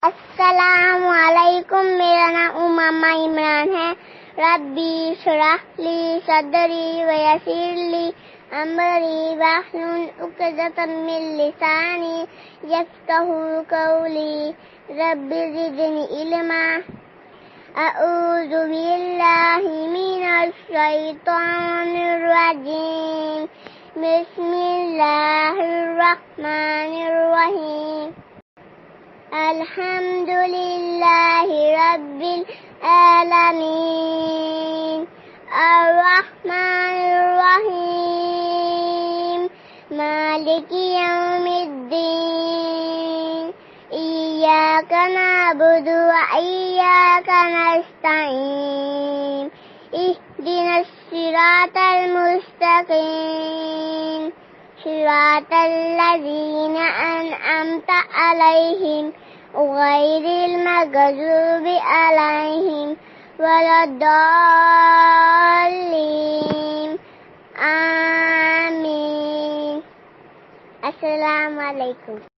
السلام علیکم، میرا نام امامہ عمران ہے۔ ربی اشرح لی صدری ویسر لی امری واحلل عقدۃ من لسانی یفقہوا قولی۔ رب زدنی علما۔ اعوذ باللہ من الشیطان الرجیم۔ بسم اللہ الرحمن الرحیم۔ الحمد للہ رب العالمین، الرحمن الرحیم، مالک یوم الدین، ایاک نعبد و ایاک نستعین، اہدنا الصراط المستقیم، صراط الذین انعمت علیہم غیر المغضوب علیہم ولا الضالین، آمین۔ السلام علیکم۔